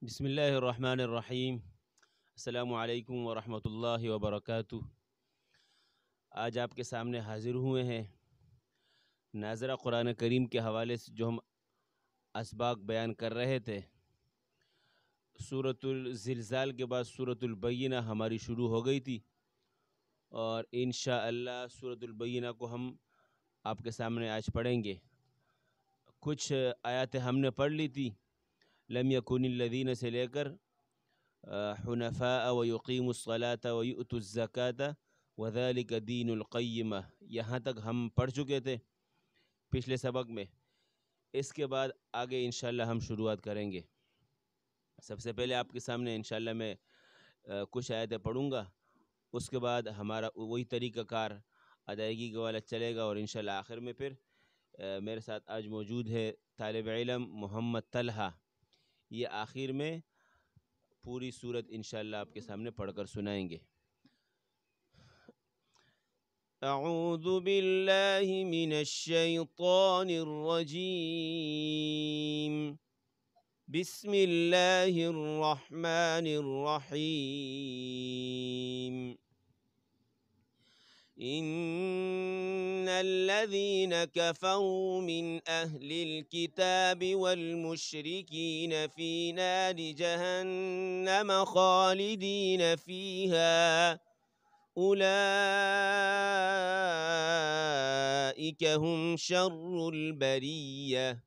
بسم اللہ الرحمن الرحیم۔ السلام علیکم ورحمۃ اللہ وبرکاتہ۔ آج آپ کے سامنے حاضر ہوئے ہیں ناظرہ قرآن کریم کے حوالے سے جو ہم اسباق بیان کر رہے تھے۔ سورۃ الزلزال کے بعد سورۃ البینہ ہماری شروع ہو گئی تھی، اور انشاءاللہ سورۃ البینہ کو ہم آپ کے سامنے آج پڑھیں گے۔ کچھ آیاتیں ہم نے پڑھ لی تھی، لم یکن الذین سے لے کر حنفاء ویقیموا الصلاۃ ویؤتوا الزکاۃ وذلک دین القیمہ، یہاں تک ہم پڑھ چکے تھے پچھلے سبق میں۔ اس کے بعد آگے انشاءاللہ ہم شروعات کریں گے۔ سب سے پہلے آپ کے سامنے انشاءاللہ میں کچھ آیتیں پڑھوں گا، اس کے بعد ہمارا وہی طریقہ کار ادائیگی کا والا چلے گا، اور انشاءاللہ آخر میں پھر میرے ساتھ آج موجود ہے طالب علم محمد طلحہ، یہ آخر میں پوری صورت انشاءاللہ آپ کے سامنے پڑھ کر سنائیں گے۔ اعوذ باللہ من الشیطان الرجیم، بسم اللہ الرحمن الرحیم۔ ان الذين كفروا من اهل الكتاب والمشركين في نار جهنم خالدين فيها اولئك هم شر البرية۔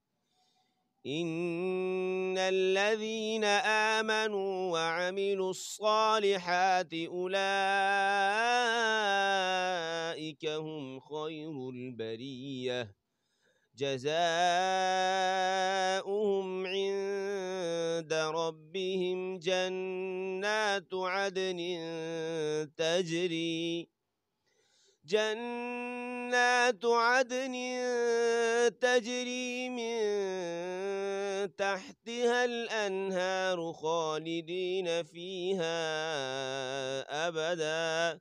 ان الذين آمنوا وعملوا الصالحات اولئك هم خير البرية، جزاؤهم عند ربهم جنات عدن تجري من تحتها الأنهار خالدين فيها أبدا،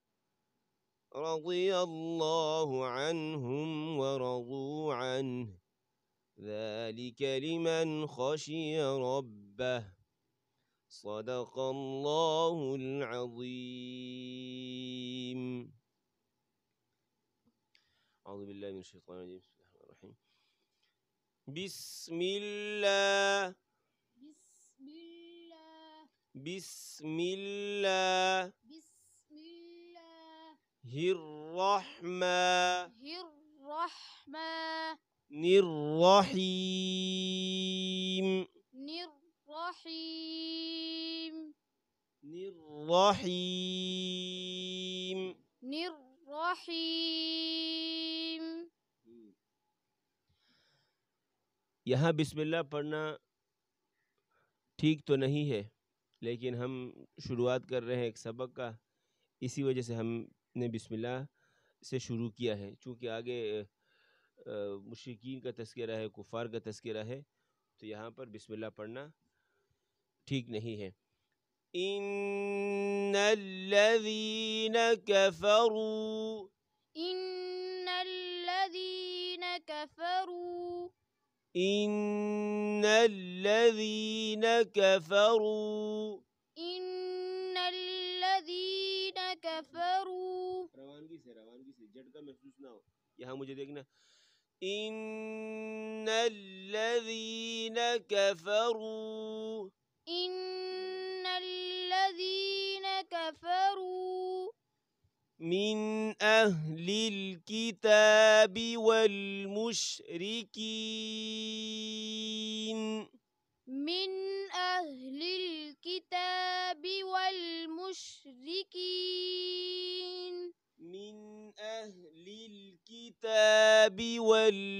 رضي الله عنهم ورضوا عنه، ذلك لمن خشي ربه، صدق الله العظيم۔ أعوذ بالله من الشيطان الرجيم، بسم الله الرحمن الرحيم، بسم الله الرحمن الرحيم، یہاں بسم اللہ پڑھنا ٹھیک تو نہیں ہے، لیکن ہم شروعات کر رہے ہیں ایک سبق کا، اسی وجہ سے ہم نے بسم اللہ سے شروع کیا ہے۔ چونکہ آگے مشرکین کا تذکرہ ہے، کفار کا تذکرہ ہے، تو یہاں پر بسم اللہ پڑھنا ٹھیک نہیں ہے۔ ان الذین کفروا، ان الذین کفروا، ان الذین کفروا، ان الذین کفروا، روانگی سے جھٹکا محسوس نہ ہو، یہاں مجھے دیکھنا۔ ان الذین کفروا، ان الذین کفروا من اہل الکتاب والمشرکین، من اہل الکتاب والمشرکین، من اہل الکتاب والمشرکین،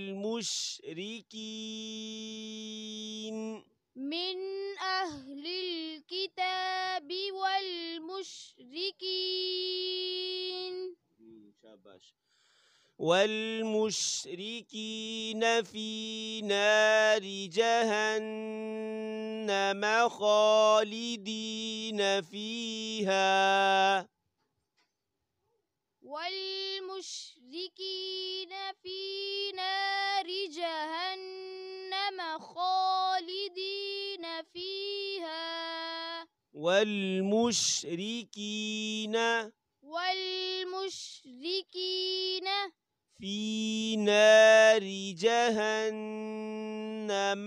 من اہل الکتاب والمشرکین، شاباش، والمشرکین فی نار جہنم خالدین فیہا، والمشرکین فی نار جہنم خالدین فیہا والمشركين في نار جهنم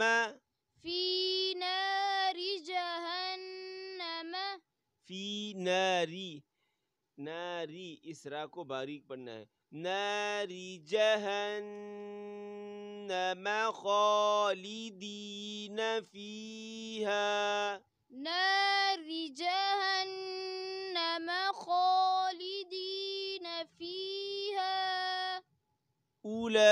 في नारी इस रा को बारीक पढ़ना है। नारी जहन्नम खालिदीन फीहा उलाइक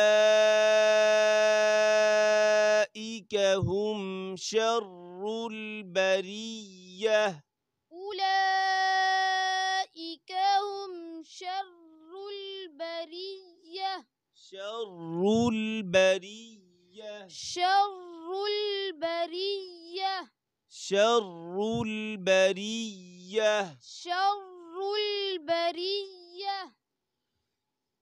हुम शर्रुल बरिय्यह शर्रुल बरिय्यह शर्रुल बरिय्यह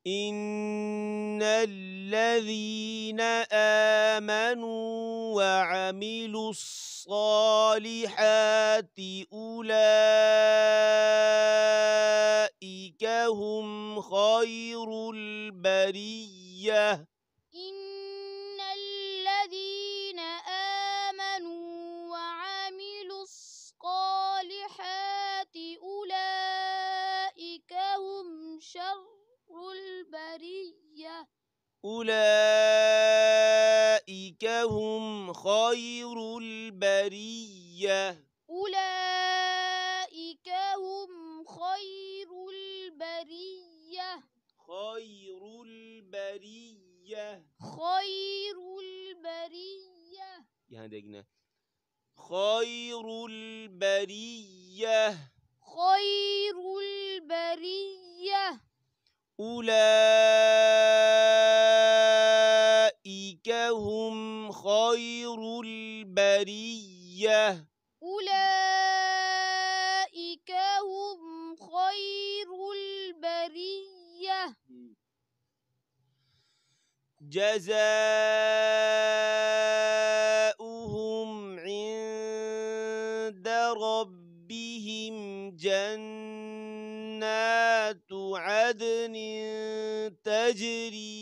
इन्नल्लज़ीन आमनू वअमिलुस्सालिहाति उलाइक हुम खैरुल बरिय्यह उलाइक हुम खैरुल बरिय्यह यहाँ देखना खैरुल बरिय्यह उलाइक हुम खैरुल बरिय्यह जज़ाउहुम इंद रब्बिहिम जन्नातु अदनिन तजरी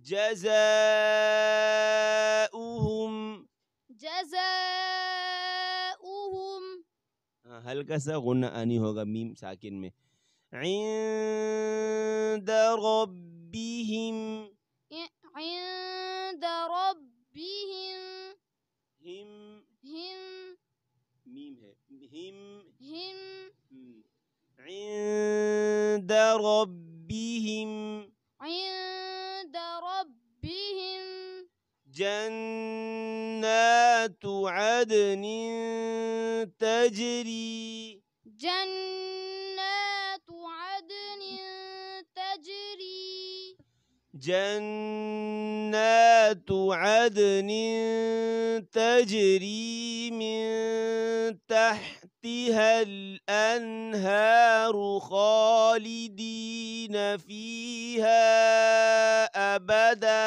जज़ाउहुम हल्का सा गुन्ना आनी होगा मीम साकिन में। इंद रब्बिहिम हिम मीम है हिम इंद रब्बिहिम जन्नातु अदनिन तजरी जन्नातु अदनिन तजरी मिन तहतिहल अन्हारु खालिदीन फीहा अबदा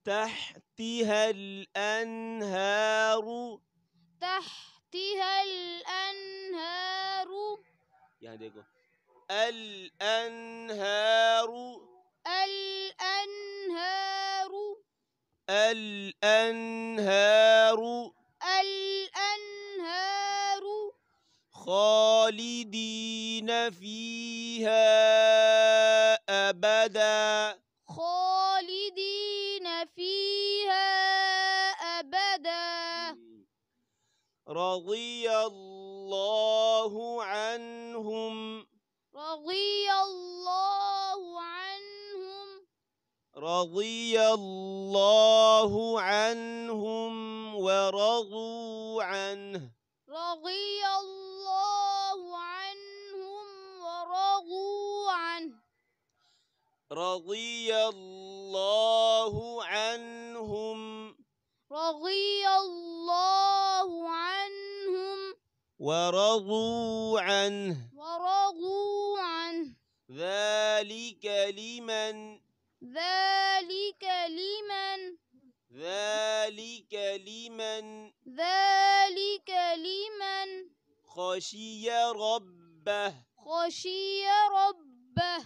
تحتها الأنهار यहाँ देखो الأنهار خالدين فيها أبدا رضي الله عنهم ورضوا عنه ورضوا عنه رضي الله عنهم رضي الله عنهم ورضوا عنه ورضوا عنه ذلك لمن ذلك لمن ذلك لمن ذلك لمن خشي ربه خشي ربه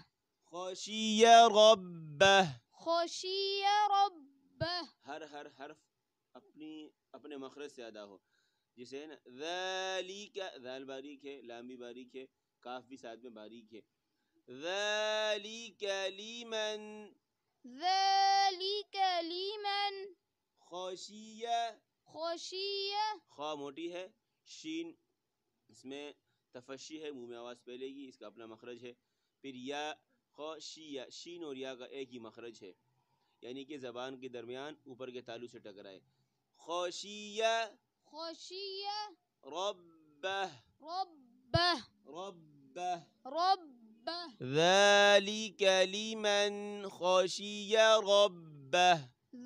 خشي ربه خشي ربه हर हर्फ अपने मखरज से अदा हो, जिसे है ना ज़ालिक, ज़ाल बारीक है, लाम भी बारीक है, काफ भी साथ में बारीक है। ज़ालिक लिमन ذلك لمن खशिया, खशिया खा मोटी है, शीन इसमें तफशी है, मुंह में आवाज़ फैलेगी, इसका अपना मखरज है। फिर या खशिया, शीन और या का एक ही मखरज है, यानी कि ज़बान के दरमियान ऊपर के तालु से टकराए। खशिया खशिया रब्बह रब्बह रब्बह रब्बह ذلك लिमन खशिया रब्बह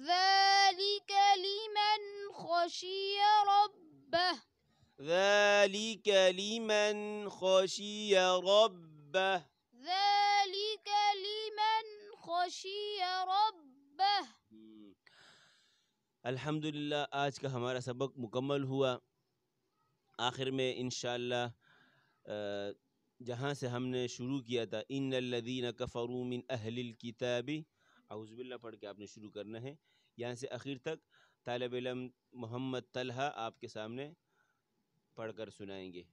ذلك لمن خشي ربه ذلك लिमन खशिया रब्बह ذلك لمن خشي ربه। अल्हम्दुलिल्लाह, आज का हमारा सबक मुकम्मल हुआ। आखिर में इंशाअल्लाह जहाँ से हमने शुरू किया था, इन्नल्लज़ीना कफ़रू मिन अहलिल किताबी, औज़ुबिल्लाह पढ़ के आपने शुरू करना है। यहाँ से आखिर तक तालिब इल्म मोहम्मद तलहा आपके सामने पढ़कर सुनाएंगे।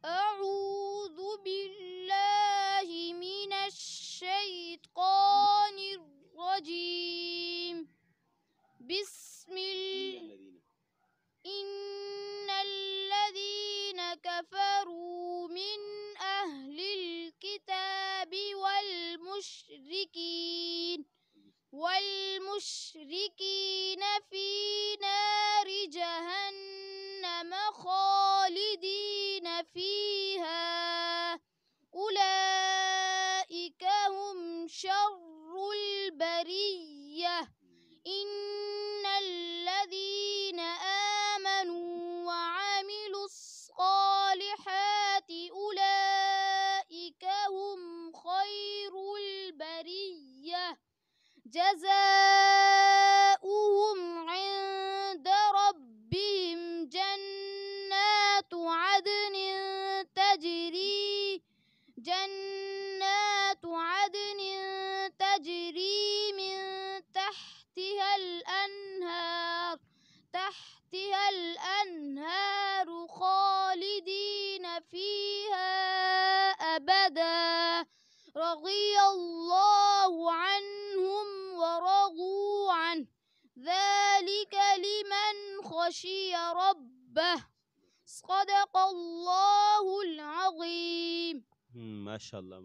अऊज़ु बिल्लाहि मिनश शैतानिर रजीम। इन्नल्लज़ीना कफ़रू मिन अहलिल किताबि والمشركين في نار جهنم خالدين فيها أولئك هم شر البرية إن الذين آمنوا وعملوا الصالحات أولئك هم خير البرية جزاؤهم عند ربهم جنات عدن تجري من تحتها الأنهار خالدين فيها أبدا رضي الله عنهم ورضوا عنه ذلك لمن خشي ربه صدق الله العظيم। माशाअल्लाह।